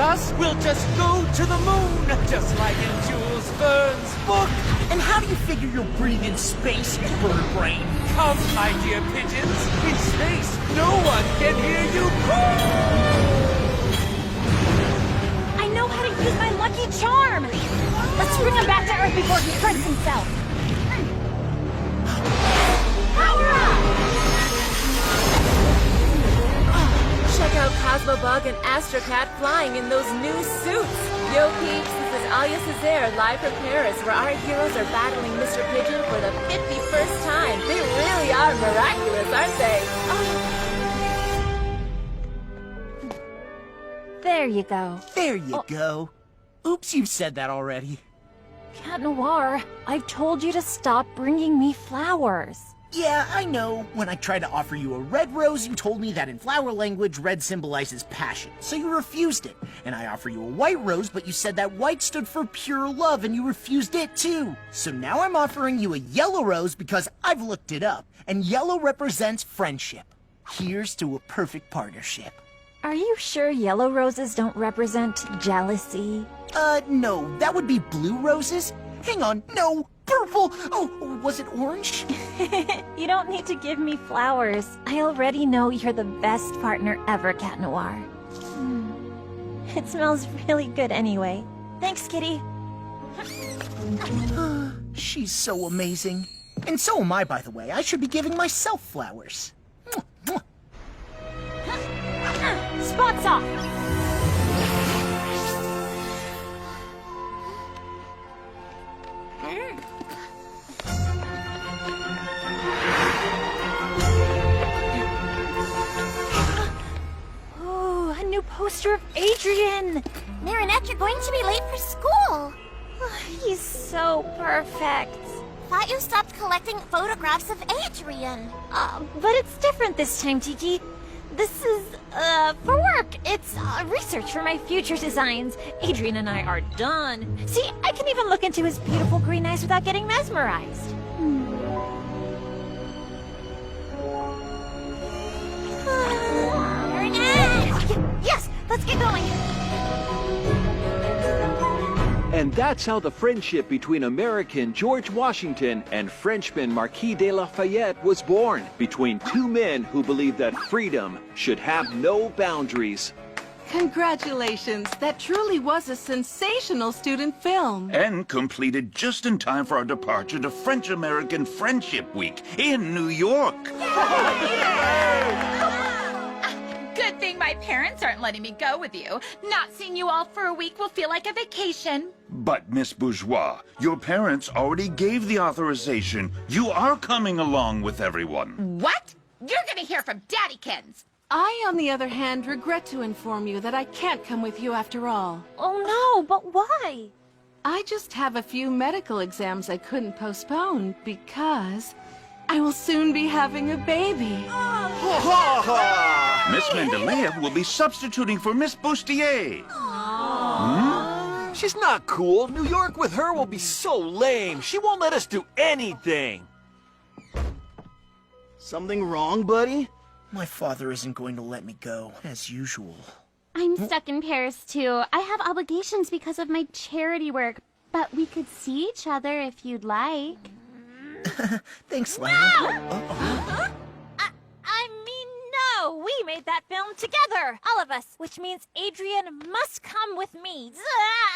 us, we'll just go to the moon, just like in Jules Verne's book. And how do you figure you'll breathe in space, you bird brain? Come, my dear pigeons, in space, no one can hear you call. I know how to use my lucky charm. Let's bring him back to Earth before he hurts himself. Power up! Check out Cosmobug and Astrocat flying in those new suits. Yo peeps, this is Alia Césaire live from Paris, where our heroes are battling Mr. Pigeon for the 51st time. They really are miraculous, aren't they? Oh. There you go. There you go. Oops, you've said that already. Cat Noir, I've told you to stop bringing me flowers. Yeah, I know. When I tried to offer you a red rose, you told me that in flower language, red symbolizes passion, so you refused it. And I offer you a white rose, but you said that white stood for pure love, and you refused it too. So now I'm offering you a yellow rose because I've looked it up, and yellow represents friendship. Here's to a perfect partnership. Are you sure yellow roses don't represent jealousy? No, that would be blue roses. Hang on, no, purple! Oh, was it orange? You don't need to give me flowers. I already know you're the best partner ever, Cat Noir. It smells really good anyway. Thanks, Kitty. She's so amazing. And so am I, by the way. I should be giving myself flowers. Spots off! Oh, a new poster of Adrian! Marinette, you're going to be late for school. He's so perfect. Thought you stopped collecting photographs of Adrian. But it's different this time, Tiki. This is, for work. It's, research for my future designs. Adrian and I are done. See, I can even look into his beautiful green eyes without getting mesmerized. Yes, let's get going. And that's how the friendship between American George Washington and Frenchman Marquis de Lafayette was born, between two men who believed that freedom should have no boundaries. Congratulations! That truly was a sensational student film. And completed just in time for our departure to French-American Friendship Week in New York. Good thing my parents aren't letting me go with you. Not seeing you all for a week will feel like a vacation. But, Miss Bourgeois, your parents already gave the authorization. You are coming along with everyone. What? You're gonna hear from Daddykins. I, on the other hand, regret to inform you that I can't come with you after all. Oh no, but why? I just have a few medical exams I couldn't postpone because I will soon be having a baby. Miss Mendeleev will be substituting for Miss Bustier. She's not cool. New York with her will be so lame. She won't let us do anything. Something wrong, buddy? My father isn't going to let me go, as usual. I'm stuck in Paris, too. I have obligations because of my charity work, but we could see each other if you'd like. Thanks, Lana. I mean, no! We made that film together! All of us! Which means Adrian must come with me.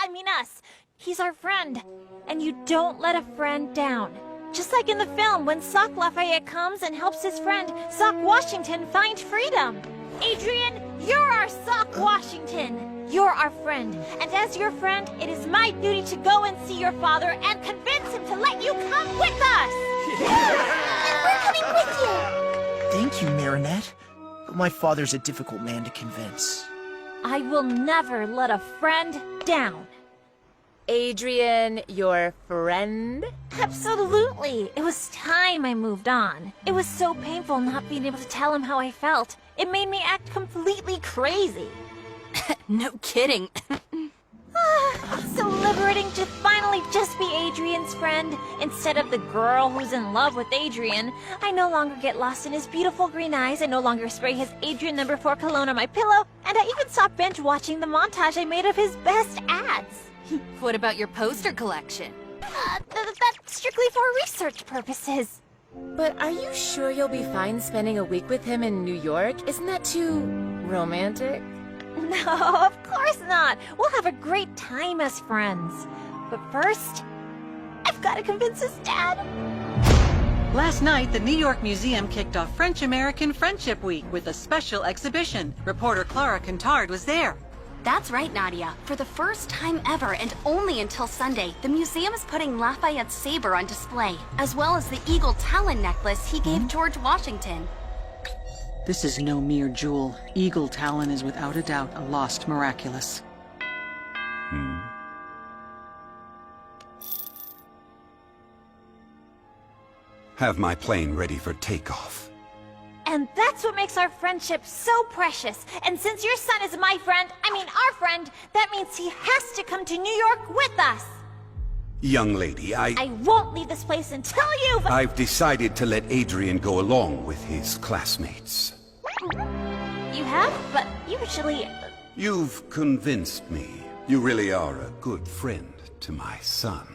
I mean us. He's our friend. And you don't let a friend down. Just like in the film, when Sock Lafayette comes and helps his friend, Sock Washington, find freedom. Adrian, you're our Sock Washington. You're our friend. And as your friend, it is my duty to go and see your father and convince him to let you come with us! And we're coming with you! Thank you, Marinette. But my father's a difficult man to convince. I will never let a friend down. Adrian, your friend? Absolutely. It was time I moved on. It was so painful not being able to tell him how I felt. It made me act completely crazy. No kidding. so liberating to finally just be Adrian's friend, instead of the girl who's in love with Adrian. I no longer get lost in his beautiful green eyes, I no longer spray his Adrian No. 4 cologne on my pillow, and I even stopped binge watching the montage I made of his best ads. What about your poster collection? That's strictly for research purposes. But are you sure you'll be fine spending a week with him in New York? Isn't that too romantic? No, of course not. We'll have a great time as friends. But first, I've got to convince his dad. Last night, the New York Museum kicked off French-American Friendship Week with a special exhibition. Reporter Clara Contard was there. That's right, Nadia. For the first time ever, and only until Sunday, the museum is putting Lafayette's saber on display, as well as the eagle talon necklace he gave George Washington. This is no mere jewel. Eagle Talon is without a doubt a lost Miraculous. Have my plane ready for takeoff. And that's what makes our friendship so precious. And since your son is my friend, our friend, that means he has to come to New York with us. Young lady, I won't leave this place until you've... I've decided to let Adrian go along with his classmates. You have? But usually... You've convinced me. You really are a good friend to my son.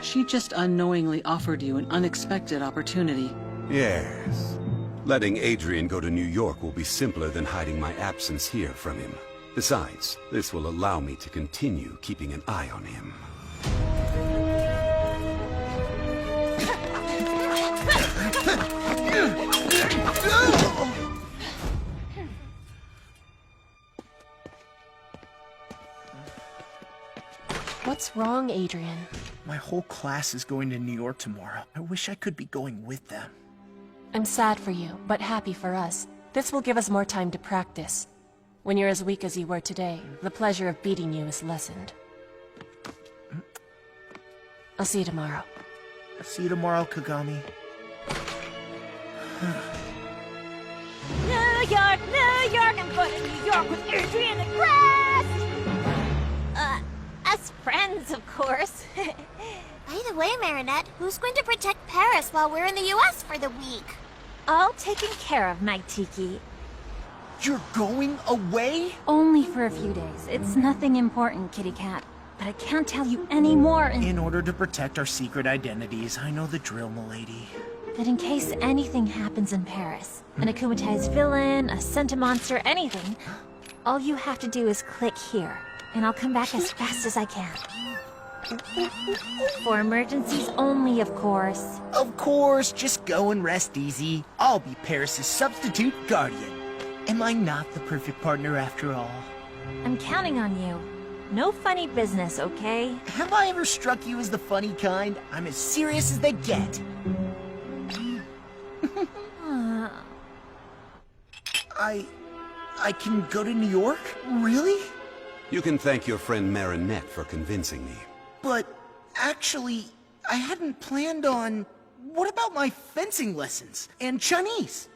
She just unknowingly offered you an unexpected opportunity. Yes. Letting Adrian go to New York will be simpler than hiding my absence here from him. Besides, this will allow me to continue keeping an eye on him. What's wrong, Adrian? My whole class is going to New York tomorrow. I wish I could be going with them. I'm sad for you, but happy for us. This will give us more time to practice. When you're as weak as you were today, the pleasure of beating you is lessened. I'll see you tomorrow. I'll see you tomorrow, Kagami. New York, I'm going to New York with Adrian and Crest! As friends, of course. By the way, Marinette, who's going to protect Paris while we're in the U.S. for the week? All taken care of, Night Tiki. You're going away? Only for a few days. It's nothing important, Kitty Cat. But I can't tell you any more. In order to protect our secret identities, I know the drill, milady. But in case anything happens in Paris, an akumatized villain, a centimonster, anything, all you have to do is click here, and I'll come back as fast as I can. For emergencies only, of course. Of course, just go and rest easy. I'll be Paris's substitute guardian. Am I not the perfect partner after all? I'm counting on you. No funny business, okay? Have I ever struck you as the funny kind? I'm as serious as they get. I can go to New York? Really? You can thank your friend Marinette for convincing me. But actually, I hadn't planned on... What about my fencing lessons? And Chinese?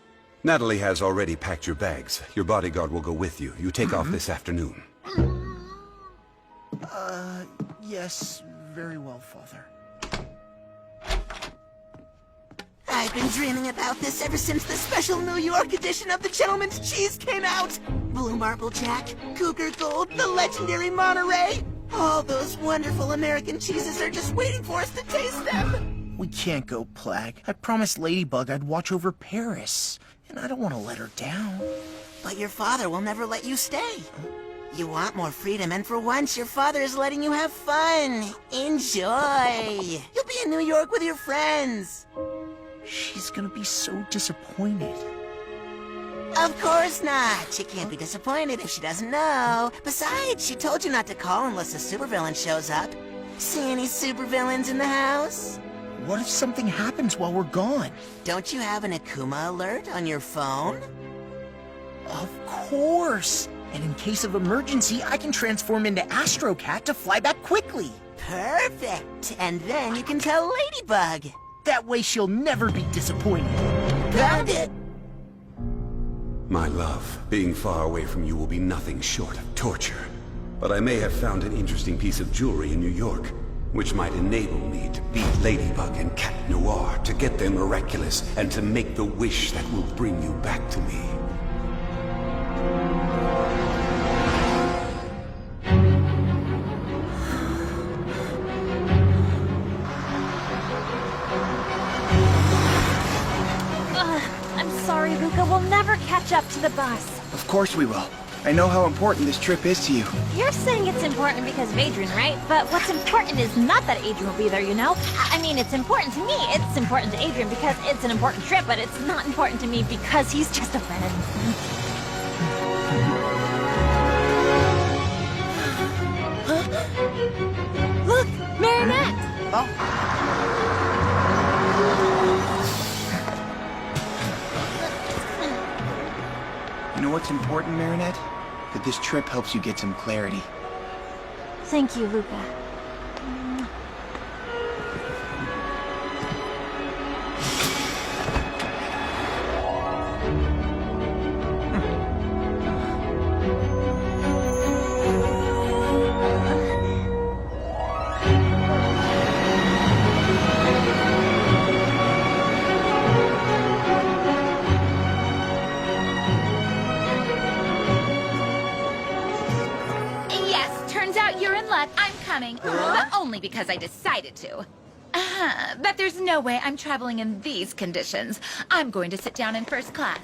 Natalie has already packed your bags. Your bodyguard will go with you. You take off this afternoon. Yes, very well, Father. I've been dreaming about this ever since the special New York edition of the Gentleman's Cheese came out. Blue Marble Jack, Cougar Gold, the legendary Monterey. All those wonderful American cheeses are just waiting for us to taste them. We can't go, Plag. I promised Ladybug I'd watch over Paris, and I don't want to let her down. But your father will never let you stay. You want more freedom, and for once, your father is letting you have fun. Enjoy. You'll be in New York with your friends. She's gonna be so disappointed. Of course not. She can't be disappointed if she doesn't know. Besides, she told you not to call unless a supervillain shows up. See any supervillains in the house? What if something happens while we're gone? Don't you have an Akuma alert on your phone? Of course! And in case of emergency, I can transform into Astro Cat to fly back quickly. Perfect! And then you can tell Ladybug. That way she'll never be disappointed. Got it! My love, being far away from you will be nothing short of torture. But I may have found an interesting piece of jewelry in New York, which might enable me to beat Ladybug and Cat Noir, to get them Miraculous, and to make the wish that will bring you back to me. I'm sorry, Luca. We'll never catch up to the bus. Of course we will. I know how important this trip is to you. You're saying it's important because of Adrian, right? But what's important is not that Adrian will be there, you know? I mean, it's important to me. It's important to Adrian because it's an important trip, but it's not important to me because he's just a friend. Look, Marinette! Oh. You know what's important, Marinette? That this trip helps you get some clarity. Thank you, Luca. I'm coming, but only because I decided to. But there's no way I'm traveling in these conditions. I'm going to sit down in first class.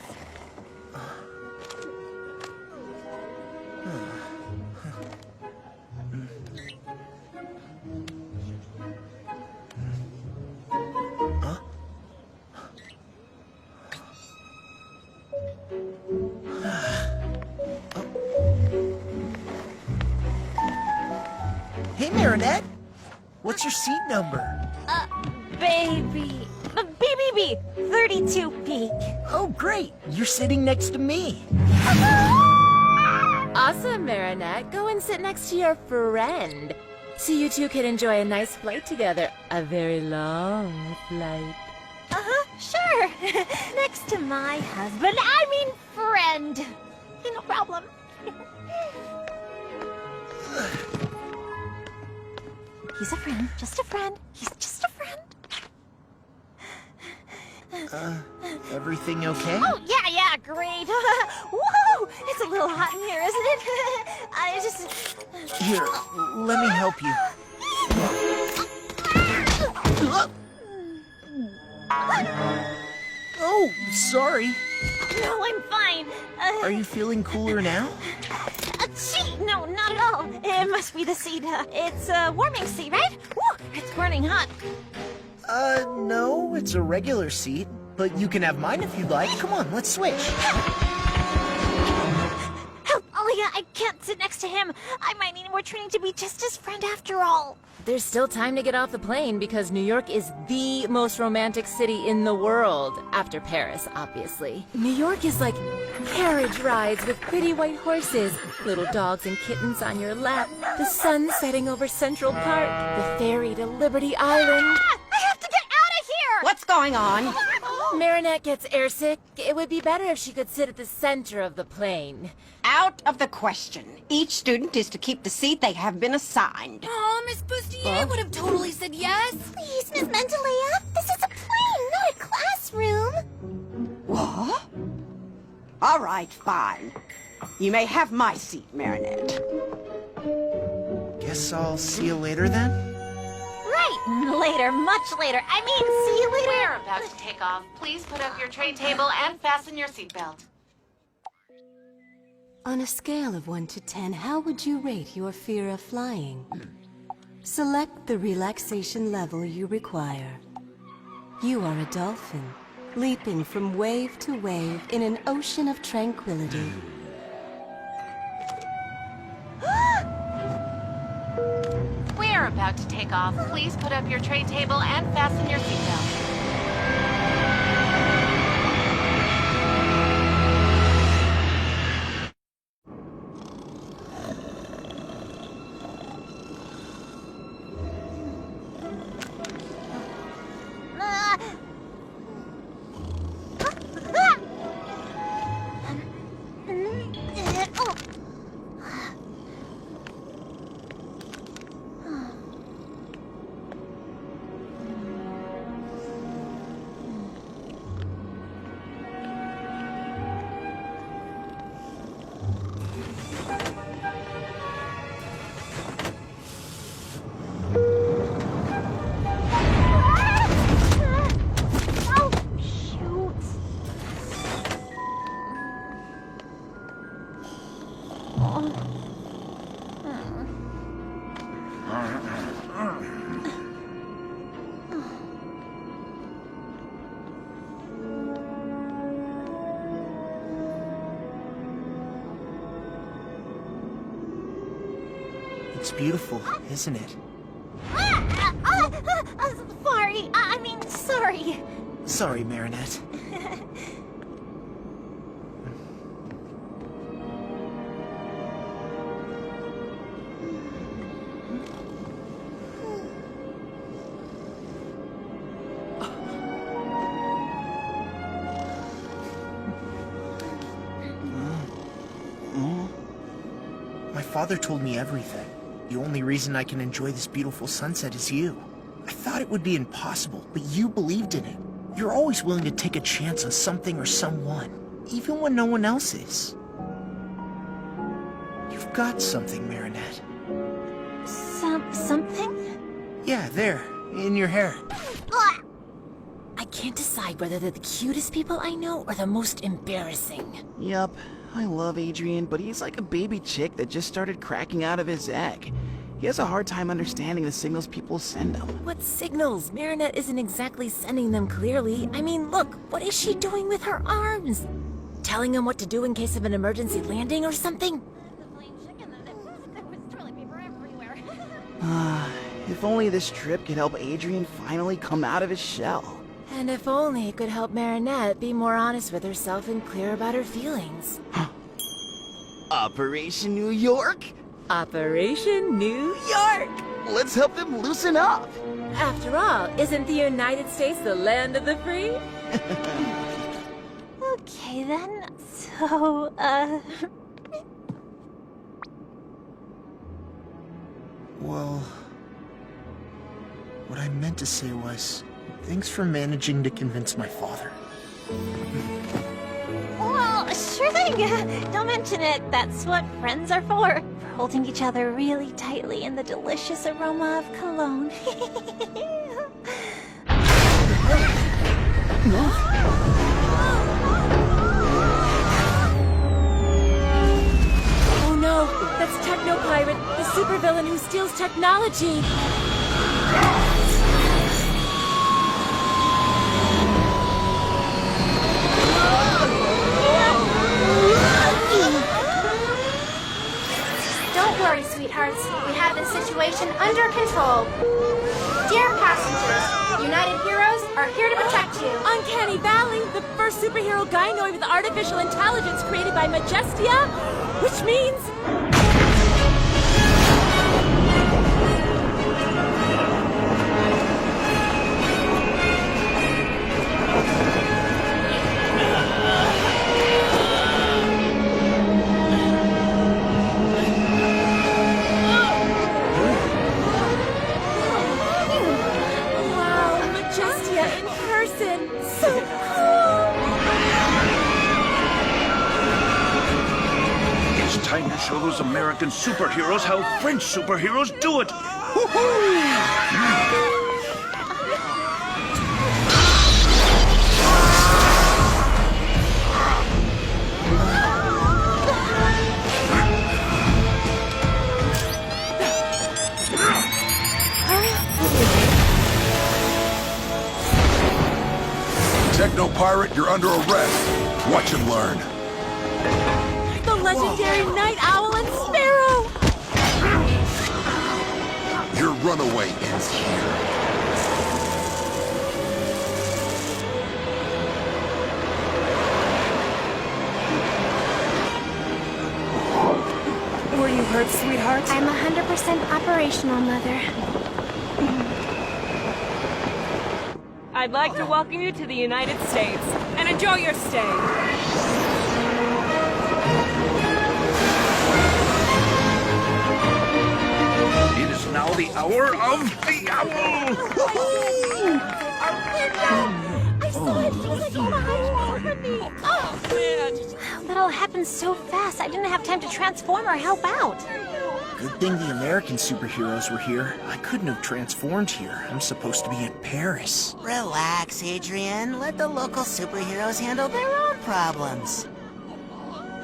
Hey, Marinette. What's your seat number? Baby. BBB. 32B. Oh, great. You're sitting next to me. Awesome, Marinette. Go and sit next to your friend. So you two can enjoy a nice flight together. A very long flight. Sure. Next to my husband. I mean friend. No problem. He's a friend. Just a friend. He's just a friend. Everything okay? Oh, yeah, great. Whoa! It's a little hot in here, isn't it? I just... Here, let me help you. Oh, sorry. No, I'm fine. Are you feeling cooler now? Gee, no, not at all. It must be the seat. It's a warming seat, right? Woo, it's burning hot. No, it's a regular seat. But you can have mine if you'd like. Come on, let's switch. Help, Alia, I can't sit next to him. I might need more training to be just his friend after all. There's still time to get off the plane because New York is the most romantic city in the world. After Paris, obviously. New York is like carriage rides with pretty white horses, little dogs and kittens on your lap, the sun setting over Central Park, the ferry to Liberty Island. I have to get out of here! What's going on? Marinette gets airsick. It would be better if she could sit at the center of the plane. Out of the question. Each student is to keep the seat they have been assigned. Oh, Miss Bustier would have totally said yes. Please, Miss Mentalea. This is a plane, not a classroom. What? All right, fine. You may have my seat, Marinette. Guess I'll see you later then? Right, later, much later. I mean, see you later. We're about to take off. Please put up your tray table and fasten your seatbelt. On a scale of 1 to 10, how would you rate your fear of flying? Select the relaxation level you require. You are a dolphin, leaping from wave to wave in an ocean of tranquility. We're about to take off. Please put up your tray table and fasten your seatbelt. It's beautiful, isn't it? Sorry. Sorry, Marinette. My father told me everything. The only reason I can enjoy this beautiful sunset is you. I thought it would be impossible, but you believed in it. You're always willing to take a chance on something or someone, even when no one else is. You've got something, Marinette. Something? Yeah, there, in your hair. I can't decide whether they're the cutest people I know or the most embarrassing. Yup, I love Adrian, but he's like a baby chick that just started cracking out of his egg. He has a hard time understanding the signals people send him. What signals? Marinette isn't exactly sending them clearly. I mean, look, what is she doing with her arms? Telling him what to do in case of an emergency landing or something? If only this trip could help Adrian finally come out of his shell. And if only it could help Marinette be more honest with herself and clear about her feelings. Operation New York? Operation New York! Let's help them loosen up! After all, isn't the United States the land of the free? Okay then, so, Well, what I meant to say was, thanks for managing to convince my father. well, sure thing. Don't mention it. That's what friends are for. For holding each other really tightly in the delicious aroma of cologne. Oh no, that's Techno-Pirate, the supervillain who steals technology. Don't worry, sweethearts. We have the situation under control. Dear passengers, United Heroes are here to protect you. Uncanny Valley, the first superhero gynoid with artificial intelligence created by Majestia, which means... Time to show those American superheroes how French superheroes do it! Woohoo! Techno-Pirate, you're under arrest. Watch and learn. The legendary Night Owl and Sparrow! Your runaway ends here. Were you hurt, sweetheart? I'm 100% operational, Mother. I'd like to welcome you to the United States, and enjoy your stay. It is now the hour of the apple! I saw it! She was like, oh my God, from me! Oh, man! That all happened so fast, I didn't have time to transform or help out. Good thing the American superheroes were here. I couldn't have transformed here. I'm supposed to be in Paris. Relax, Adrian. Let the local superheroes handle their own problems.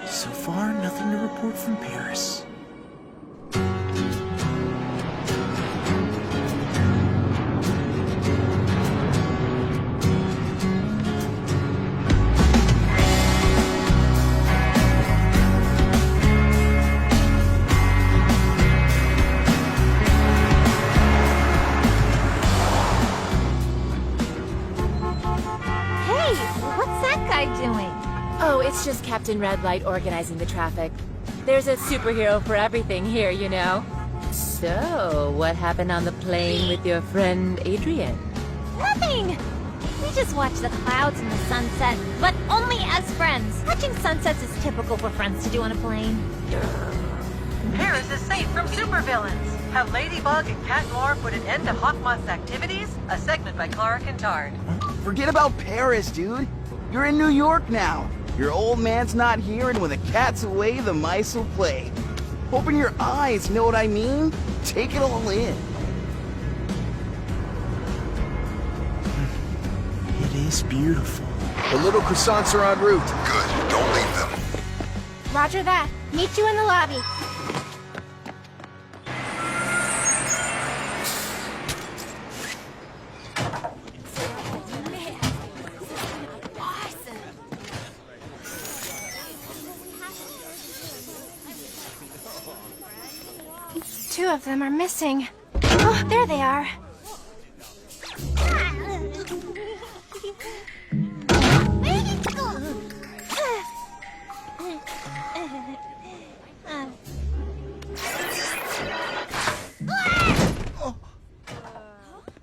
So far, nothing to report from Paris. It's just Captain Red Light organizing the traffic. There's a superhero for everything here, you know. So, what happened on the plane with your friend Adrian? Nothing! We just watch the clouds and the sunset, but only as friends. Watching sunsets is typical for friends to do on a plane. Paris is safe from supervillains. Have Ladybug and Cat Noir put an end to Hawkmoth's activities? A segment by Clara Kintard. Forget about Paris, dude. You're in New York now. Your old man's not here, and when the cat's away, the mice will play. Open your eyes, know what I mean? Take it all in. It is beautiful. The little croissants are en route. Good. Don't leave them. Roger that. Meet you in the lobby. Two of them are missing. Oh, there they are.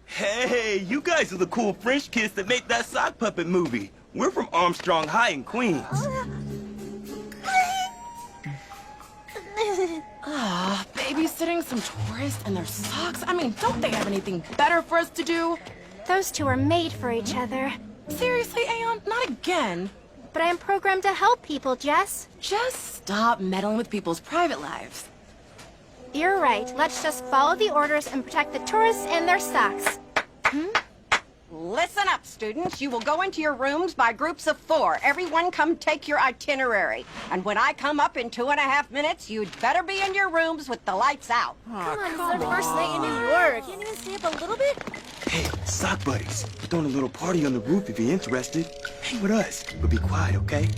Hey, you guys are the cool French kids that made that sock puppet movie. We're from Armstrong High in Queens. Babysitting some tourists and their socks? I mean, don't they have anything better for us to do? Those two are made for each other. Seriously, Aeon? Not again. But I am programmed to help people, Jess. Just stop meddling with people's private lives. You're right. Let's just follow the orders and protect the tourists and their socks. Listen up, students. You will go into your rooms by groups of 4. Everyone come take your itinerary. And when I come up in 2.5 minutes, you'd better be in your rooms with the lights out. Come on, it's our first night in New York. Can't even stay up a little bit? Hey, sock buddies. We're throwing a little party on the roof if you're interested. Hang with us, but be quiet, okay?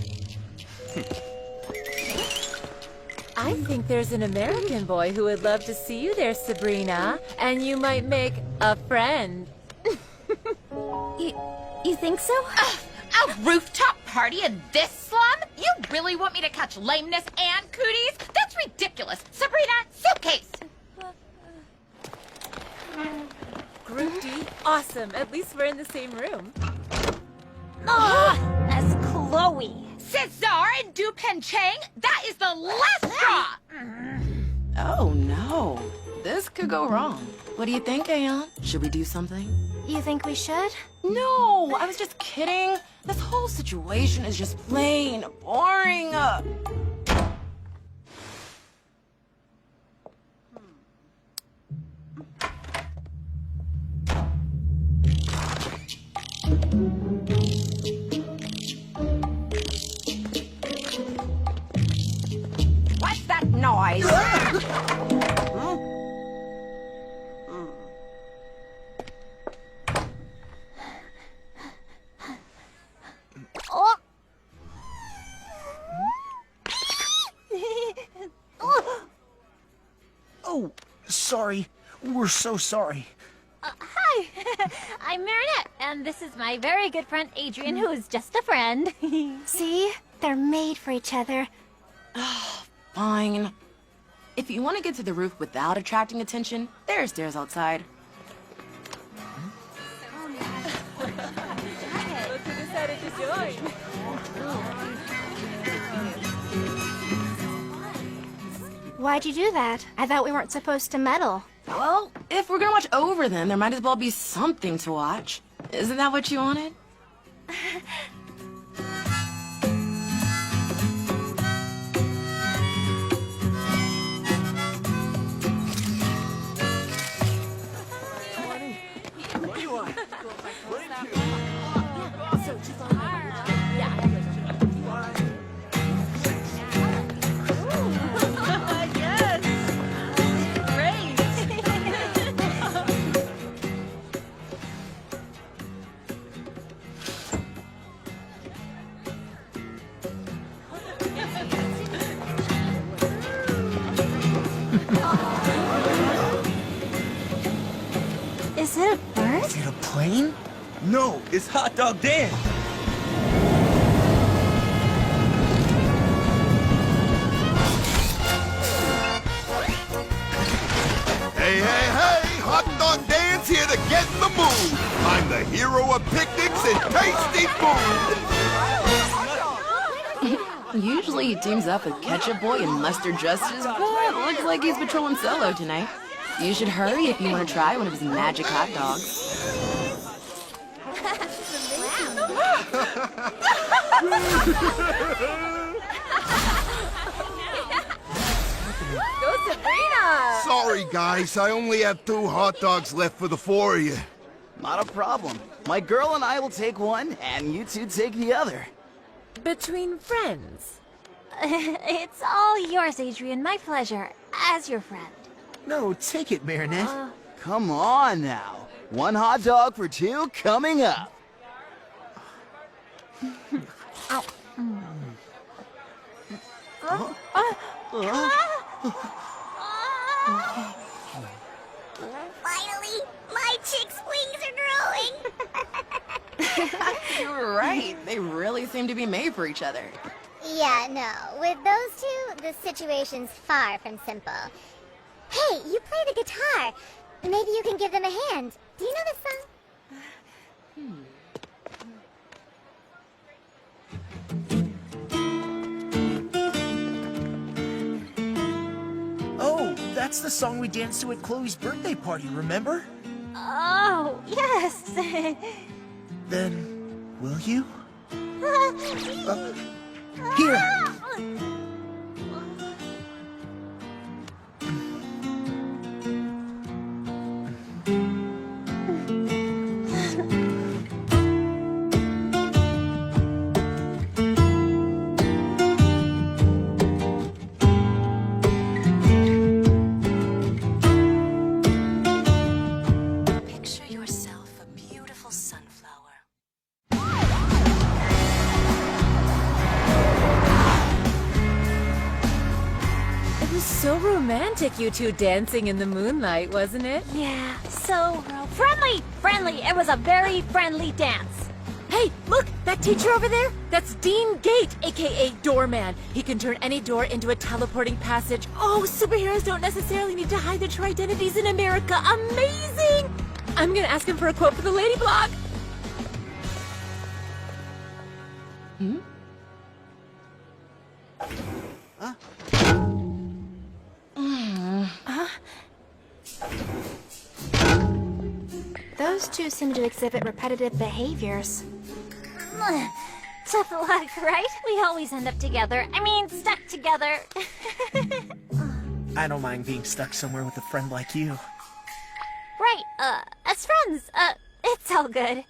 I think there's an American boy who would love to see you there, Sabrina. And you might make a friend. You think so? A rooftop party in this slum? You really want me to catch lameness and cooties? That's ridiculous. Sabrina, suitcase. Group D? Awesome. At least we're in the same room. That's Chloe. Cesar and Dupen Chang? That is the last straw! Oh, no. This could go wrong. What do you think, Aeon? Should we do something? You think we should? No, I was just kidding. This whole situation is just plain boring. What's that noise? Oh, sorry. We're so sorry. Hi, I'm Marinette, and this is my very good friend Adrian, who is just a friend. See? They're made for each other. Fine. If you want to get to the roof without attracting attention, there are stairs outside. Look who decided to join. Why'd you do that? I thought we weren't supposed to meddle. Well, if we're gonna watch over them, there might as well be something to watch. Isn't that what you wanted? Is it a bird? Is it a plane? No, it's Hot Dog Dan. here to get in the mood. I'm the hero of picnics and tasty food. Usually he teams up with Ketchup Boy and Mustard Justice, but looks like he's patrolling solo tonight. You should hurry if you want to try one of his magic hot dogs. Go Sabrina! Sorry, guys. I only have 2 hot dogs left for the 4 of you. Not a problem. My girl and I will take one, and you two take the other. Between friends. It's all yours, Adrian. My pleasure. As your friend. No, take it, Marinette. Come on now. 1 hot dog for 2 coming up. Ow. Finally, my chick's wings are growing. You're right. They really seem to be made for each other. Yeah, no. With those two, the situation's far from simple. Hey, you play the guitar. Maybe you can give them a hand. Do you know this song? Oh, that's the song we danced to at Chloe's birthday party, remember? Oh, yes. Then, will you? Here. Picture yourself a beautiful sunflower. It was so romantic, you two dancing in the moonlight, wasn't it? Yeah, so friendly. Friendly. It was a very friendly dance. Hey, look! That teacher over there? That's Dean Gate, aka Doorman. He can turn any door into a teleporting passage. Oh, superheroes don't necessarily need to hide their true identities in America. Amazing! I'm gonna ask him for a quote for the Lady Blog. Those two seem to exhibit repetitive behaviors. Tough luck, right? We always end up together. I mean, stuck together. I don't mind being stuck somewhere with a friend like you. Right, as friends, it's all good.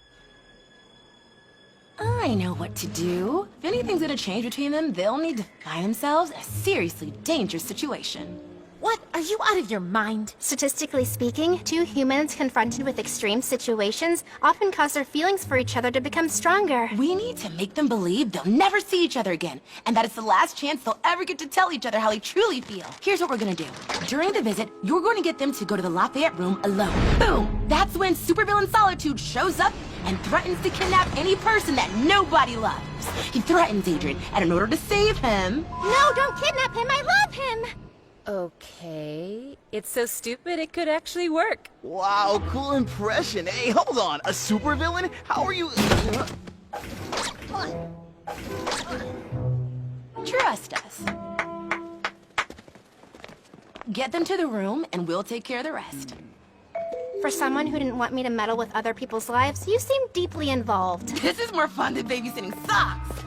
I know what to do. If anything's gonna change between them, they'll need to find themselves in a seriously dangerous situation. What? Are you out of your mind? Statistically speaking, 2 humans confronted with extreme situations often cause their feelings for each other to become stronger. We need to make them believe they'll never see each other again, and that it's the last chance they'll ever get to tell each other how they truly feel. Here's what we're gonna do. During the visit, you're going to get them to go to the Lafayette room alone. Boom! That's when supervillain Solitude shows up and threatens to kidnap any person that nobody loves. He threatens Adrian, and in order to save him... No, don't kidnap him! I love him! Okay. It's so stupid it could actually work. Wow, cool impression. Hey, hold on. A supervillain? How are you... Trust us. Get them to the room, and we'll take care of the rest. For someone who didn't want me to meddle with other people's lives, you seem deeply involved. This is more fun than babysitting socks.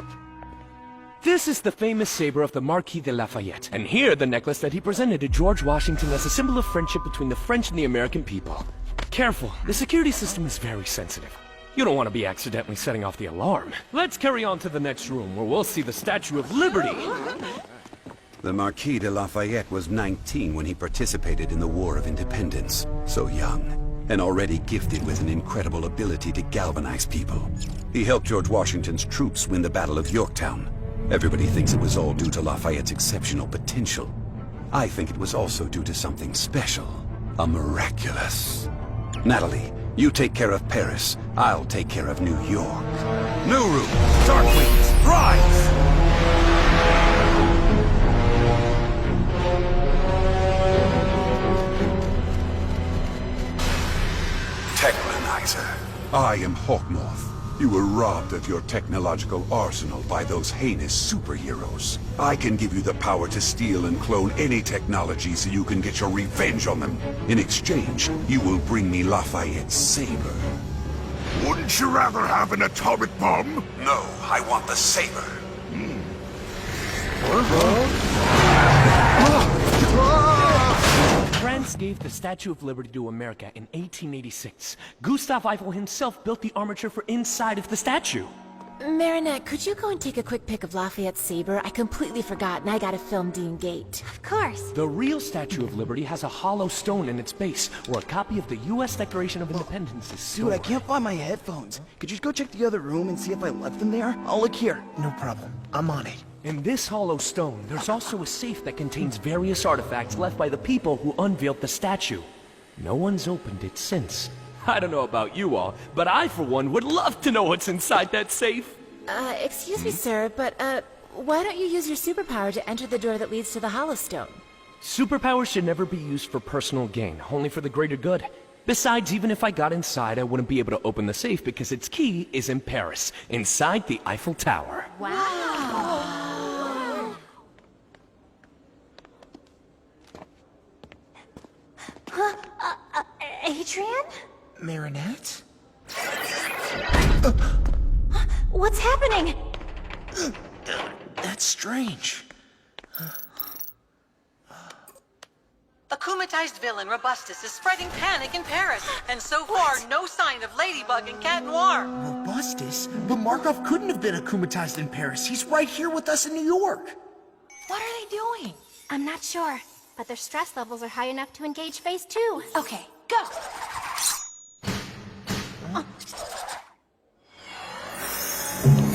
This is the famous saber of the Marquis de Lafayette, and here the necklace that he presented to George Washington as a symbol of friendship between the French and the American people. Careful, the security system is very sensitive. You don't want to be accidentally setting off the alarm. Let's carry on to the next room, where we'll see the Statue of Liberty. The Marquis de Lafayette was 19 when he participated in the War of Independence. So young, and already gifted with an incredible ability to galvanize people. He helped George Washington's troops win the Battle of Yorktown. Everybody thinks it was all due to Lafayette's exceptional potential. I think it was also due to something special. A Miraculous. Natalie, you take care of Paris. I'll take care of New York. New room, Darkwings, rise! Techlanizer. I am Hawkmoth. You were robbed of your technological arsenal by those heinous superheroes. I can give you the power to steal and clone any technology so you can get your revenge on them. In exchange, you will bring me Lafayette's saber. Wouldn't you rather have an atomic bomb? No, I want the saber. France gave the Statue of Liberty to America in 1886. Gustav Eiffel himself built the armature for inside of the statue. Marinette, could you go and take a quick pic of Lafayette's saber? I completely forgot, and I gotta film Dean Gate. Of course. The real Statue of Liberty has a hollow stone in its base, where a copy of the U.S. Declaration of Independence is stored. Dude, I can't find my headphones. Could you go check the other room and see if I left them there? I'll look here. No problem. I'm on it. In this hollow stone, there's also a safe that contains various artifacts left by the people who unveiled the statue. No one's opened it since. I don't know about you all, but I, for one, would love to know what's inside that safe. Excuse me, sir, but, why don't you use your superpower to enter the door that leads to the hollow stone? Superpowers should never be used for personal gain, only for the greater good. Besides, even if I got inside, I wouldn't be able to open the safe because its key is in Paris, inside the Eiffel Tower. Wow. Adrian? Marinette? What's happening? That's strange. The Kumatized villain Robustus is spreading panic in Paris, and so far, no sign of Ladybug and Cat Noir. Robustus? But Markov couldn't have been akumatized in Paris. He's right here with us in New York. What are they doing? I'm not sure, but their stress levels are high enough to engage phase 2. Okay, go!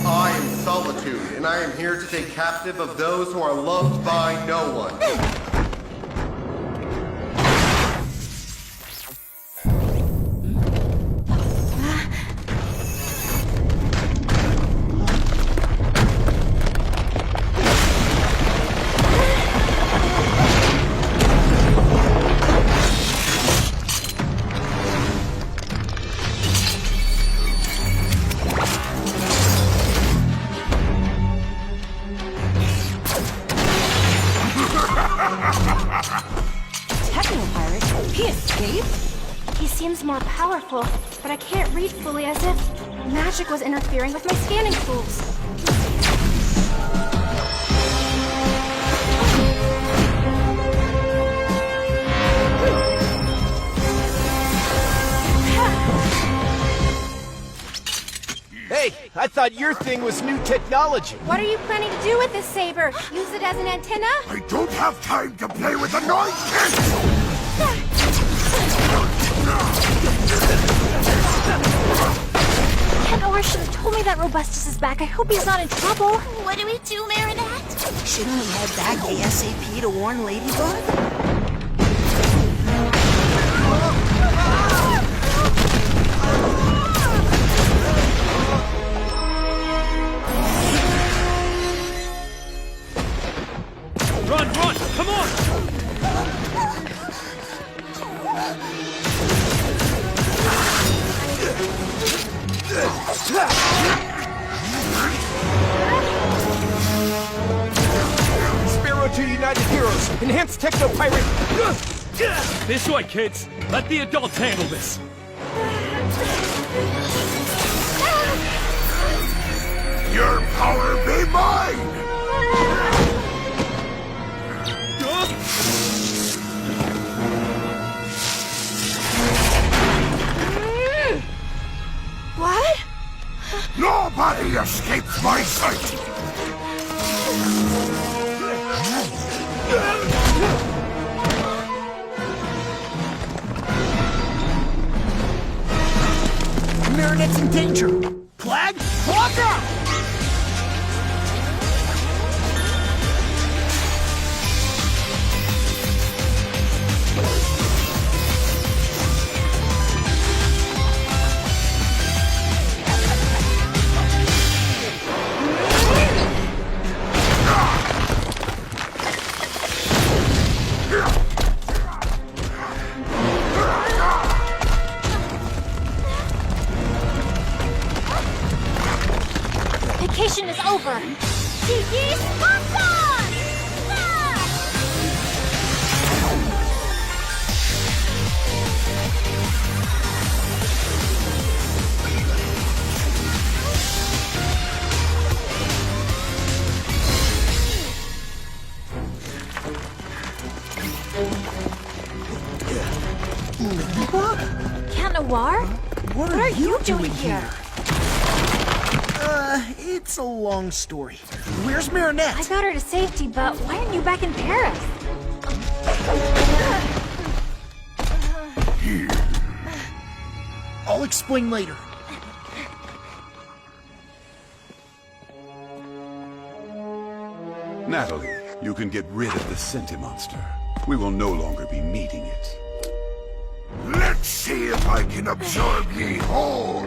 I am Solitude, and I am here to take captive of those who are loved by no one. He seems more powerful, but I can't read fully as if magic was interfering with my scanning tools. Hey, I thought your thing was new technology. What are you planning to do with this saber? Use it as an antenna? I don't have time to play with a noise cancel! Cat Noir should have told me that Robustus is back. I hope he's not in trouble. What do we do, Marinette? Shouldn't we head back ASAP to warn Ladybug? Run, run! Come on! Sparrow to United Heroes! Enhanced Techno Pirate! This way, kids! Let the adults handle this! Your power be mine! What? Nobody escapes my sight! Marinette's in danger! Clag, walk out! vacation is over. Tiki Spartan! Cat Noir? What are you doing here? It's a long story. Where's Marinette? I got her to safety, but why aren't you back in Paris? I'll explain later. Natalie, you can get rid of the Sentimonster. We will no longer be meeting it. Let's see if I can absorb ye whole.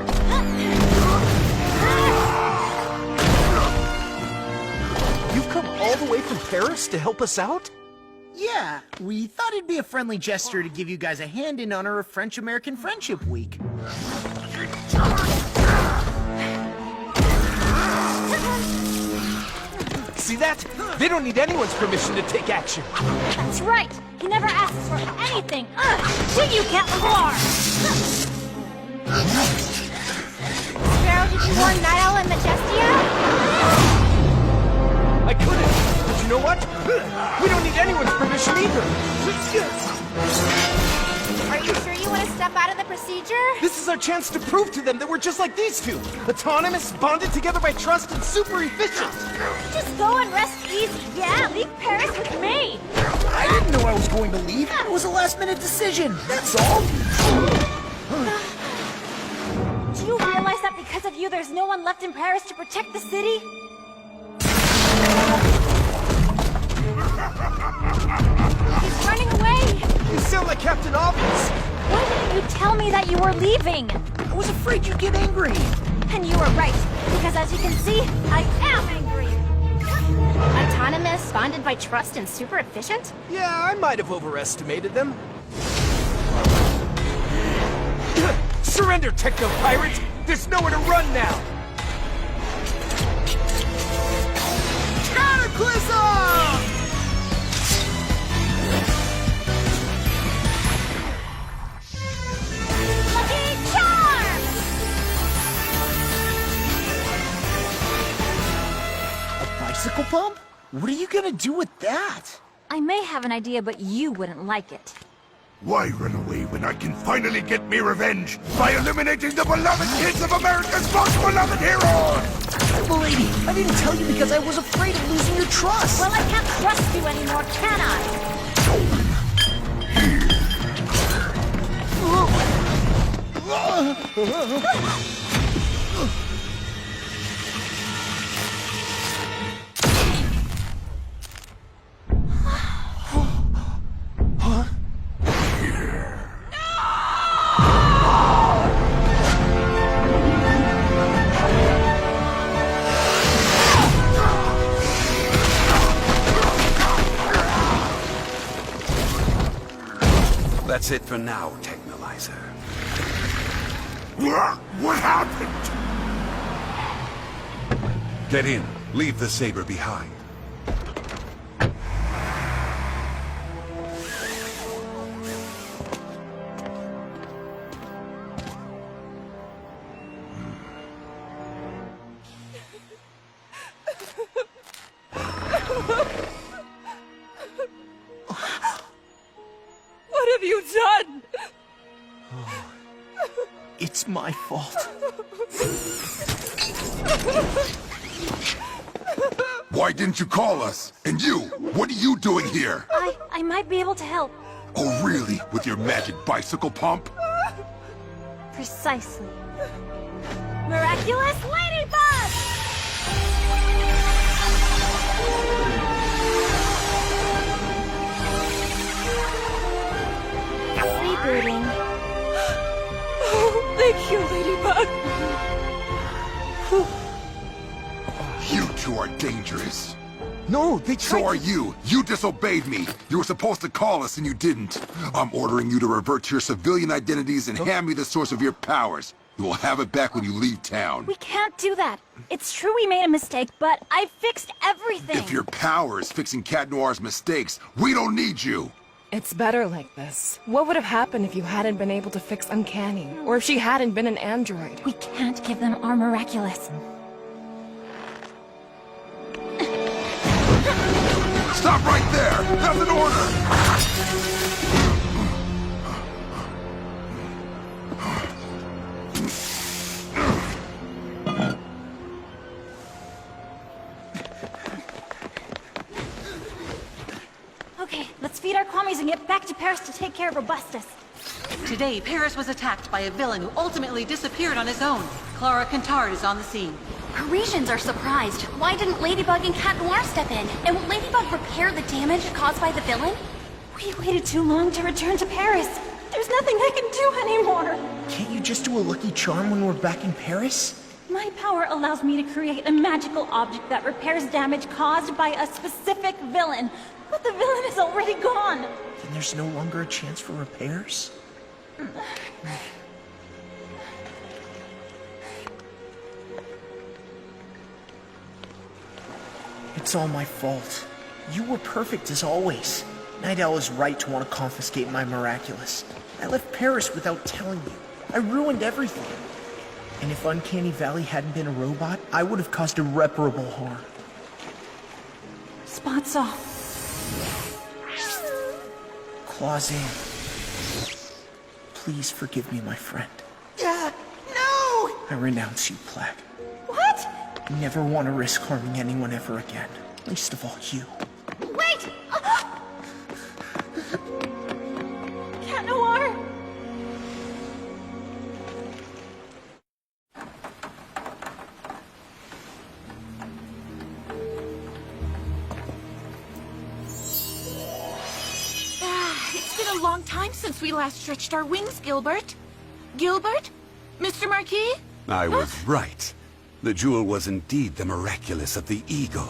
You've come all the way from Paris to help us out? Yeah, we thought it'd be a friendly gesture to give you guys a hand in honor of French-American Friendship Week. See that? They don't need anyone's permission to take action. That's right. He never asks for anything. Do you, Cat Noir? Sparrow, did you warn Night Owl and Majestia? I couldn't, but you know what? We don't need anyone's permission either. Are you sure you want to step out of the procedure? This is our chance to prove to them that we're just like these two. Autonomous, bonded together by trust, and super efficient. Just go and rest easy. Yeah, leave Paris with me. I didn't know I was going to leave. It was a last-minute decision, that's all. Do you realize that because of you, there's no one left in Paris to protect the city? He's running away! You sound like Captain Obvious! Why didn't you tell me that you were leaving? I was afraid you'd get angry. And you were right, because as you can see, I am angry! Autonomous, bonded by trust, and super efficient? Yeah, I might have overestimated them. Surrender, techno-pirate! There's nowhere to run now! Cataclysm! Lucky Charm! A bicycle pump? What are you gonna do with that? I may have an idea, but you wouldn't like it. Why run away when I can finally get me revenge by eliminating the beloved kids of America's most beloved heroes? Lady, I didn't tell you because I was afraid of losing your trust. Well, I can't trust you anymore, can I? That's it for now, Technolyzer. What happened? Get in. Leave the saber behind. What have you done? It's my fault. Why didn't you call us? And you, what are you doing here? I might be able to help. Oh, really? With your magic bicycle pump? Precisely. Miraculous Ladybug! Rebooting. Oh, thank you, Ladybug. You two are dangerous. No, they tried So are you. You disobeyed me. You were supposed to call us and you didn't. I'm ordering you to revert to your civilian identities and hand me the source of your powers. We'll have it back when you leave town. We can't do that. It's true we made a mistake, but I've fixed everything. If your power is fixing Cat Noir's mistakes, we don't need you. It's better like this. What would have happened if you hadn't been able to fix Uncanny? Or if she hadn't been an android? We can't give them our Miraculous. Stop right there! That's an order! Okay, let's feed our commies and get back to Paris to take care of Robustus. Today, Paris was attacked by a villain who ultimately disappeared on his own. Clara Cantard is on the scene. Parisians are surprised. Why didn't Ladybug and Cat Noir step in? And will Ladybug repair the damage caused by the villain? We waited too long to return to Paris. There's nothing I can do anymore. Can't you just do a lucky charm when we're back in Paris? My power allows me to create a magical object that repairs damage caused by a specific villain. But the villain is already gone. Then there's no longer a chance for repairs? It's all my fault. You were perfect as always. Night Owl is right to want to confiscate my Miraculous. I left Paris without telling you. I ruined everything. And if Uncanny Valley hadn't been a robot, I would have caused irreparable harm. Spots off. Claws in. Please forgive me, my friend. No! I renounce you, Plague. What? Never want to risk harming anyone ever again. Least of all you. Wait! Cat Noir! It's been a long time since we last stretched our wings, Gilbert. Gilbert? Mr. Marquis? I was right. The jewel was indeed the Miraculous of the Eagle.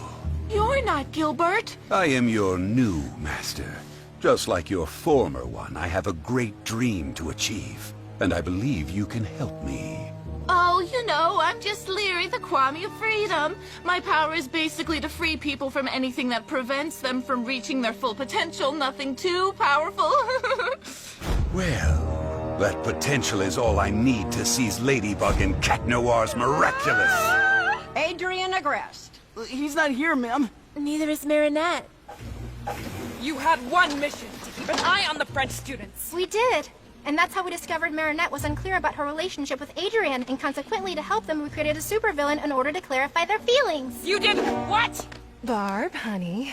You're not Gilbert. I am your new master. Just like your former one, I have a great dream to achieve. And I believe you can help me. Oh, you know, I'm just Leary, the Kwame of Freedom. My power is basically to free people from anything that prevents them from reaching their full potential. Nothing too powerful. Well, that potential is all I need to seize Ladybug and Cat Noir's Miraculous. Adrian Agreste. He's not here, ma'am. Neither is Marinette. You had one mission, to keep an eye on the French students. We did. And that's how we discovered Marinette was unclear about her relationship with Adrian, and consequently to help them we created a supervillain in order to clarify their feelings. You did what? Barb, honey.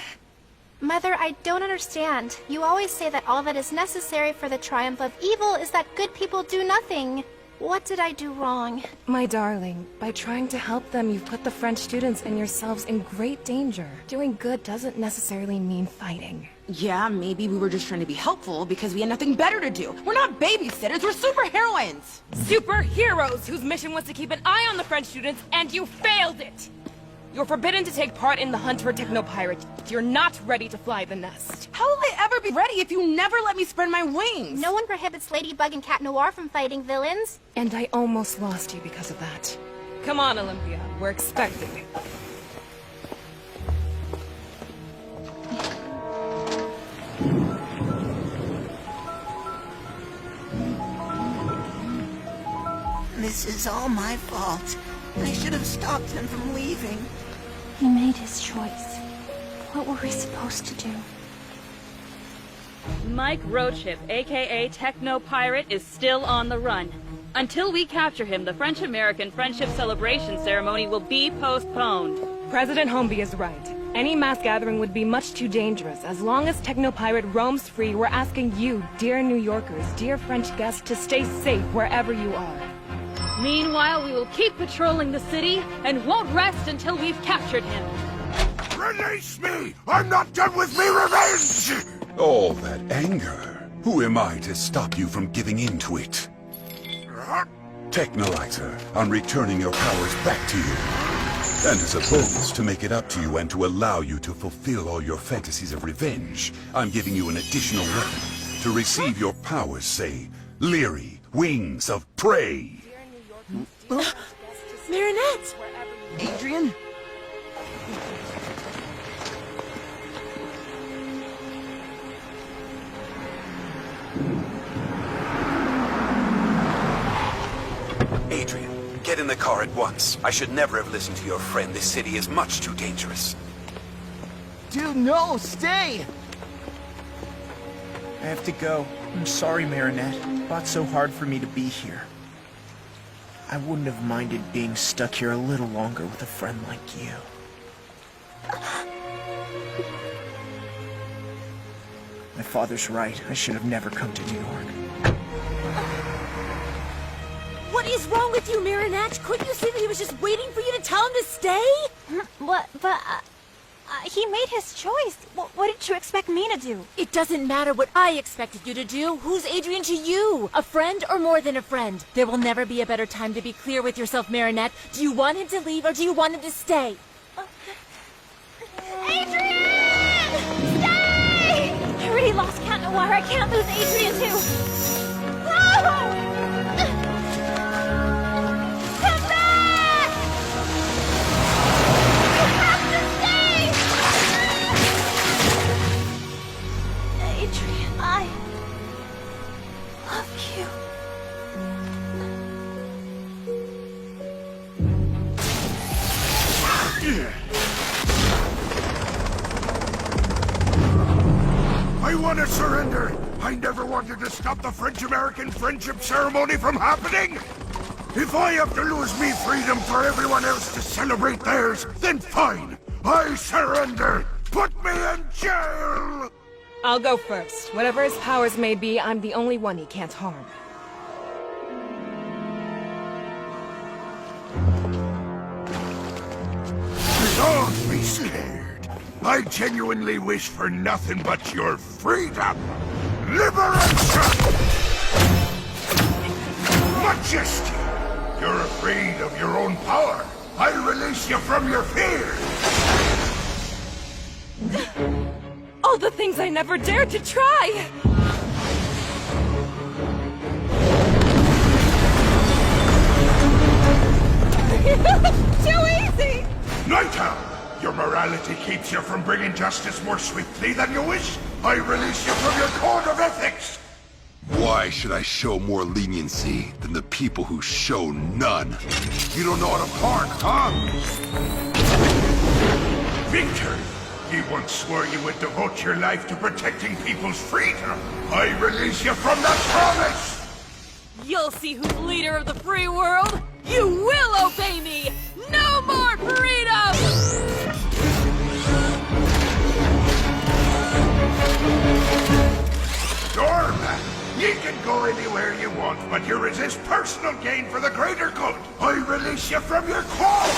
Mother, I don't understand. You always say that all that is necessary for the triumph of evil is that good people do nothing. What did I do wrong? My darling, by trying to help them, you've put the French students and yourselves in great danger. Doing good doesn't necessarily mean fighting. Yeah, maybe we were just trying to be helpful because we had nothing better to do. We're not babysitters, we're superheroines. Superheroes whose mission was to keep an eye on the French students, and you failed it! You're forbidden to take part in the hunt for Technopirate. You're not ready to fly the nest. How will I ever be ready if you never let me spread my wings? No one prohibits Ladybug and Cat Noir from fighting villains. And I almost lost you because of that. Come on, Olympia. We're expecting. This is all my fault. I should have stopped him from leaving. He made his choice. What were we supposed to do? Mike Roadship, aka Techno Pirate, is still on the run. Until we capture him, the French-American Friendship Celebration ceremony will be postponed. President Holmby is right. Any mass gathering would be much too dangerous. As long as Technopirate roams free, we're asking you, dear New Yorkers, dear French guests, to stay safe wherever you are. Meanwhile, we will keep patrolling the city and won't rest until we've captured him. Release me! I'm not done with me revenge! All that anger. Who am I to stop you from giving in to it? Technolyzer, I'm returning your powers back to you. And as a bonus to make it up to you and to allow you to fulfill all your fantasies of revenge, I'm giving you an additional weapon. To receive your powers, say, Leary, Wings of Prey. Marinette! Adrian? Adrian, get in the car at once. I should never have listened to your friend. This city is much too dangerous. Dude, no, stay! I have to go. I'm sorry, Marinette. You fought so hard for me to be here. I wouldn't have minded being stuck here a little longer with a friend like you. My father's right. I should have never come to New York. What is wrong with you, Marinette? Couldn't you see that he was just waiting for you to tell him to stay? What? But, he made his choice. What did you expect me to do? It doesn't matter what I expected you to do. Who's Adrian to you? A friend or more than a friend? There will never be a better time to be clear with yourself, Marinette. Do you want him to leave or do you want him to stay? Adrian! Stay! I already lost Cat Noir. I can't lose Adrian, too. No! Come back! You have to stay! Adrian, I love you. I want to surrender! I never wanted to stop the French-American friendship ceremony from happening! If I have to lose me freedom for everyone else to celebrate theirs, then fine! I surrender! Put me in jail! I'll go first. Whatever his powers may be, I'm the only one he can't harm. Don't be scared. I genuinely wish for nothing but your freedom. Liberation! Majesty! You're afraid of your own power. I release you from your fear. All the things I never dared to try! Too easy! Night Owl! Your morality keeps you from bringing justice more swiftly than you wish. I release you from your code of ethics. Why should I show more leniency than the people who show none? You don't know how to park, huh? Victor! You once swore you would devote your life to protecting people's freedom. I release you from that promise! You'll see who's leader of the free world! You will obey me! No more freedom! Doorman, you can go anywhere you want, but you resist personal gain for the greater good. I release you from your call!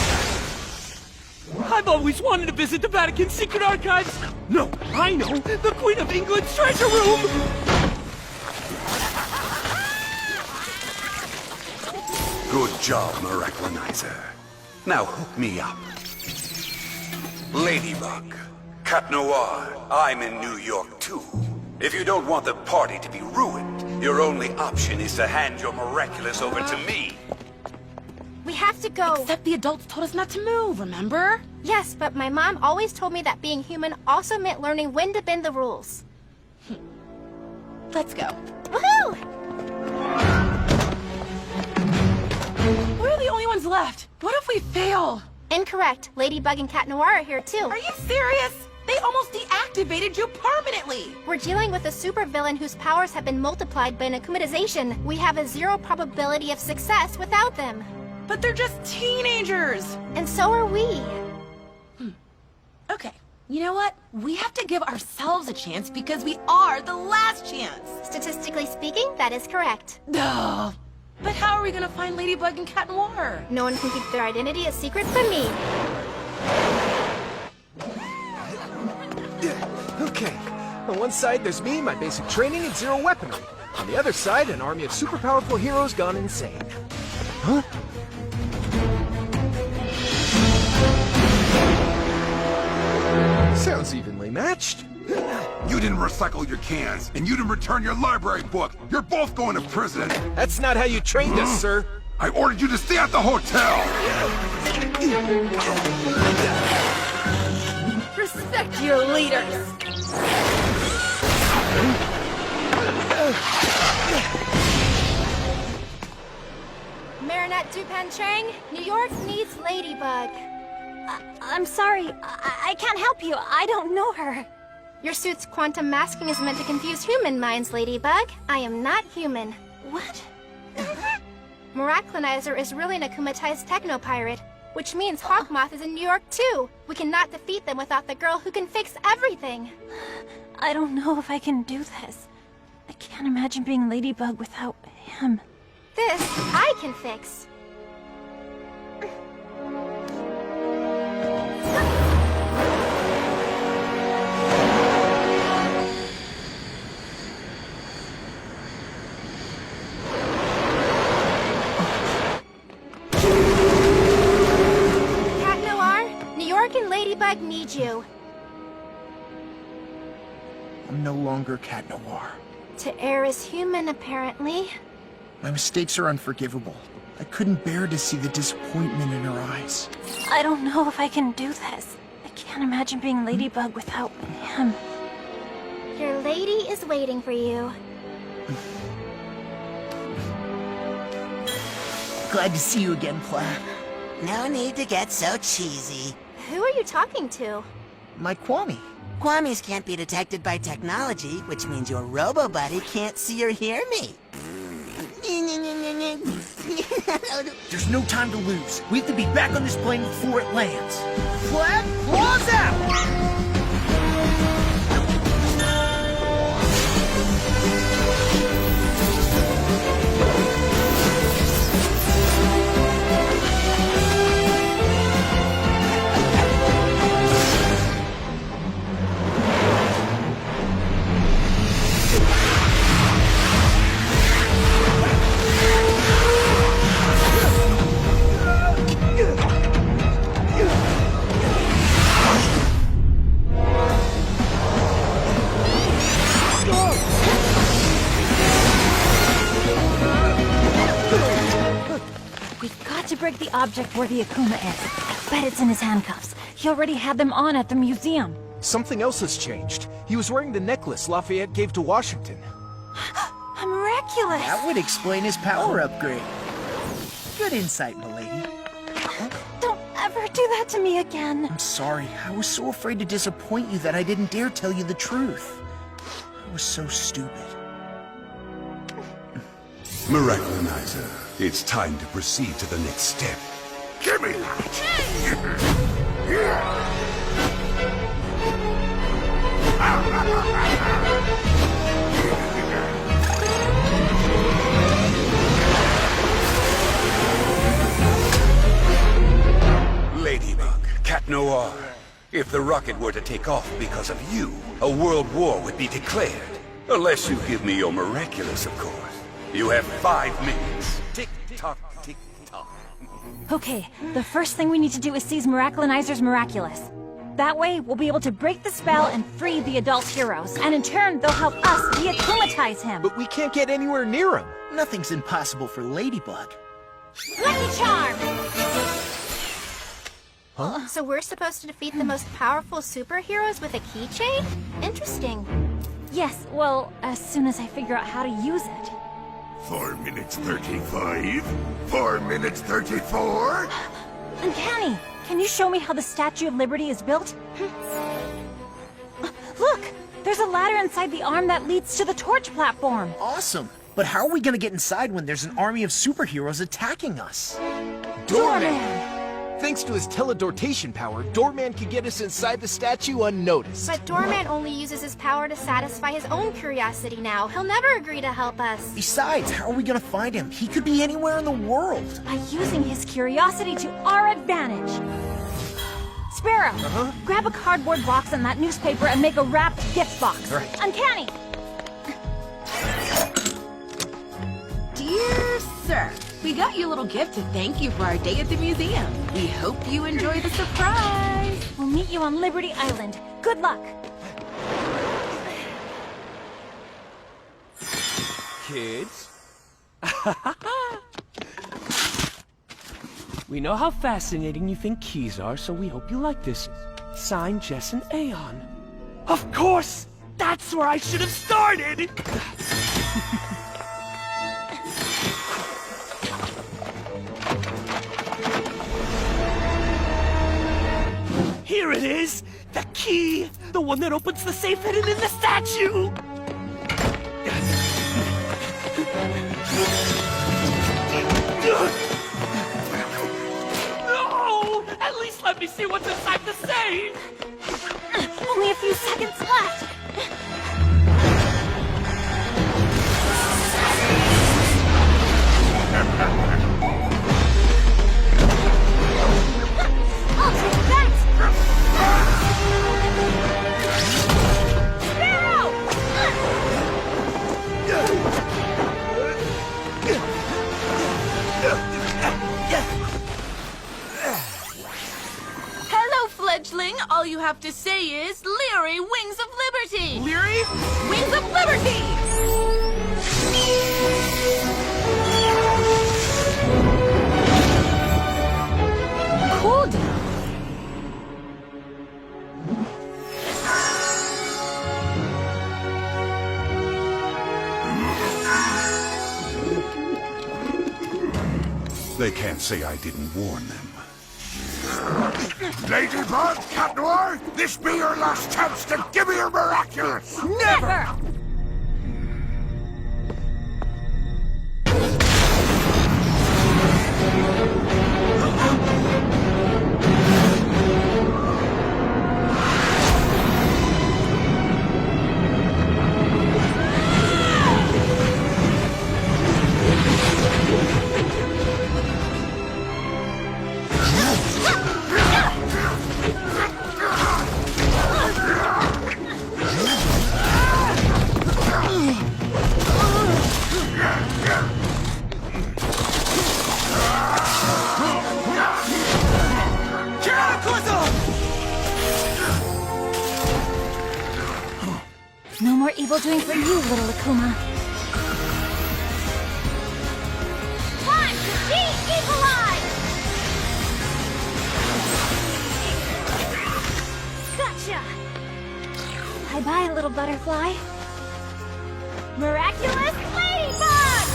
I've always wanted to visit the Vatican's secret archives! No, I know! The Queen of England's treasure room! Good job, Miraculous. Now hook me up. Ladybug, Cat Noir, I'm in New York too. If you don't want the party to be ruined, your only option is to hand your Miraculous over to me. We have to go. Except the adults told us not to move, remember? Yes, but my mom always told me that being human also meant learning when to bend the rules. Let's go. Woohoo! We're the only ones left. What if we fail? Incorrect. Ladybug and Cat Noir are here too. Are you serious? They almost deactivated you permanently. We're dealing with a supervillain whose powers have been multiplied by an akumatization. We have a 0 probability of success without them. But they're just teenagers. And so are we. Okay, you know what? We have to give ourselves a chance because we are the last chance. Statistically speaking, that is correct. Duh. But how are we gonna find Ladybug and Cat Noir? No one can keep their identity a secret from me. Okay. On one side, there's me, my basic training, and 0 weaponry. On the other side, an army of super powerful heroes gone insane. Huh? Sounds evenly matched. You didn't recycle your cans, and you didn't return your library book. You're both going to prison. That's not how you trained us, sir. I ordered you to stay at the hotel! Respect your leaders! Marinette Dupan Chang, New York needs Ladybug. I'm sorry. I can't help you. I don't know her. Your suit's quantum masking is meant to confuse human minds, Ladybug. I am not human. What? Miraculinizer is really an akumatized techno-pirate, which means Hawkmoth is in New York too. We cannot defeat them without the girl who can fix everything. I don't know if I can do this. I can't imagine being Ladybug without him. This, I can fix. Cat Noir, New York and Ladybug need you. I'm no longer Cat Noir. To err is human, apparently. My mistakes are unforgivable. I couldn't bear to see the disappointment in her eyes. I don't know if I can do this. I can't imagine being Ladybug without him. Your lady is waiting for you. Glad to see you again, Plaid. No need to get so cheesy. Who are you talking to? My Kwame. Kwamis can't be detected by technology, which means your robo-buddy can't see or hear me. There's no time to lose. We have to be back on this plane before it lands. Plaid, claws out! Break the object where the Akuma is. I bet it's in his handcuffs. He already had them on at the museum. Something else has changed. He was wearing the necklace Lafayette gave to Washington. A Miraculous! That would explain his power upgrade. Good insight, milady. Don't ever do that to me again. I'm sorry. I was so afraid to disappoint you that I didn't dare tell you the truth. I was so stupid. Miraculinizer, it's time to proceed to the next step. Give me that! Ladybug, Cat Noir, if the rocket were to take off because of you, a world war would be declared. Unless you give me your Miraculous, of course. You have 5 minutes. Tick-tock, tick-tock. Okay, the first thing we need to do is seize Miraculinizer's Miraculous. That way, we'll be able to break the spell and free the adult heroes. And in turn, they'll help us de-akumatize him. But we can't get anywhere near him. Nothing's impossible for Ladybug. Lucky Charm! Huh? So we're supposed to defeat the most powerful superheroes with a keychain? Interesting. Yes, well, as soon as I figure out how to use it. 4 minutes 35? 4 minutes 34? Uncanny! Can you show me how the Statue of Liberty is built? Look! There's a ladder inside the arm that leads to the torch platform. Awesome! But how are we gonna get inside when there's an army of superheroes attacking us? Doorman! Thanks to his teledortation power, Doorman could get us inside the statue unnoticed. But Doorman only uses his power to satisfy his own curiosity now. He'll never agree to help us. Besides, how are we gonna find him? He could be anywhere in the world. By using his curiosity to our advantage. Sparrow, grab a cardboard box and that newspaper and make a wrapped gift box. Right. Uncanny! Dear sir, we got you a little gift to thank you for our day at the museum. We hope you enjoy the surprise. We'll meet you on Liberty Island. Good luck. Kids? We know how fascinating you think keys are, so we hope you like this. Signed, Jess and Aeon. Of course! That's where I should have started! Here it is! The key! The one that opens the safe hidden in the statue! No! At least let me see what's inside the safe! Only a few seconds left. I'll take that! Sparrow! Hello, fledgling. All you have to say is, Leary, Wings of Liberty! Leary? Wings of Liberty! Cool down. They can't say I didn't warn them. Ladybug, Cat Noir, this be your last chance to give me your Miraculous! Never! No more evil doing for you, little Akuma. Time to de-equalize! Gotcha! Bye-bye, little butterfly. Miraculous Ladybug!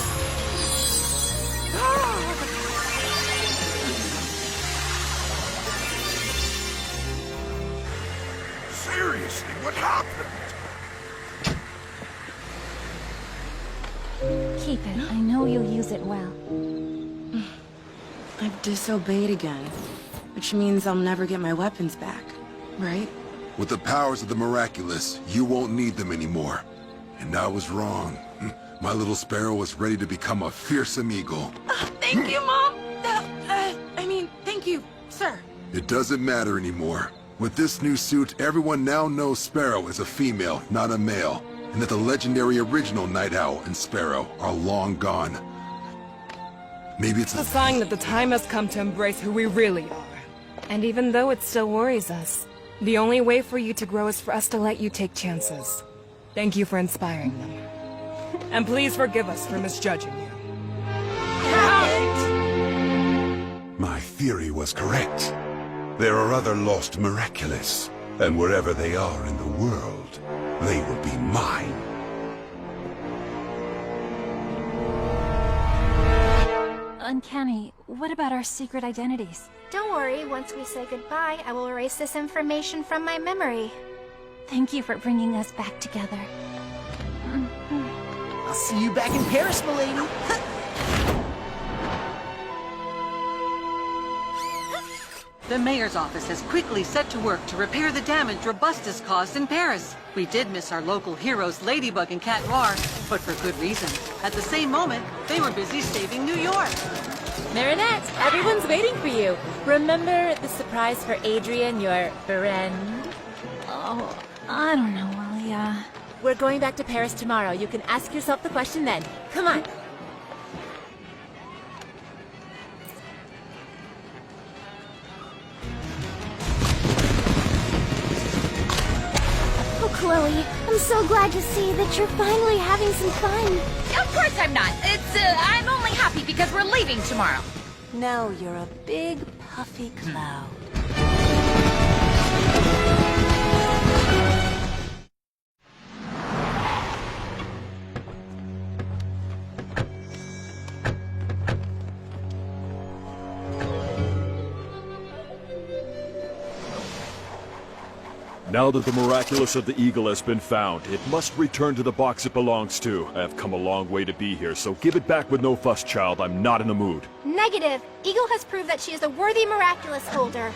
Seriously, what happened? Keep it. I know you'll use it well. I've disobeyed again, which means I'll never get my weapons back, right? With the powers of the Miraculous, you won't need them anymore. And I was wrong. My little sparrow was ready to become a fearsome eagle. Thank you, Mom! Thank you, sir. It doesn't matter anymore. With this new suit, everyone now knows Sparrow is a female, not a male, and that the legendary original Night Owl and Sparrow are long gone. Maybe it's a sign that the time has come to embrace who we really are. And even though it still worries us, the only way for you to grow is for us to let you take chances. Thank you for inspiring them. And please forgive us for misjudging you. My theory was correct. There are other lost Miraculous, and wherever they are in the world, they will be mine. Uncanny, what about our secret identities? Don't worry, once we say goodbye, I will erase this information from my memory. Thank you for bringing us back together. I'll see you back in Paris, m'lady. The mayor's office has quickly set to work to repair the damage Robustus caused in Paris. We did miss our local heroes Ladybug and Cat Noir, but for good reason. At the same moment, they were busy saving New York. Marinette, everyone's waiting for you. Remember the surprise for Adrian, your friend? Oh, I don't know, Alia. We're going back to Paris tomorrow. You can ask yourself the question then. Come on. Oh, Chloe, I'm so glad to see that you're finally having some fun. Of course I'm not. I'm only happy because we're leaving tomorrow. Now you're a big, puffy cloud. Now that the Miraculous of the Eagle has been found, it must return to the box it belongs to. I have come a long way to be here, so give it back with no fuss, child. I'm not in the mood. Negative. Eagle has proved that she is a worthy Miraculous holder.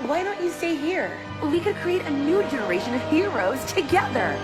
Why don't you stay here? We could create a new generation of heroes together.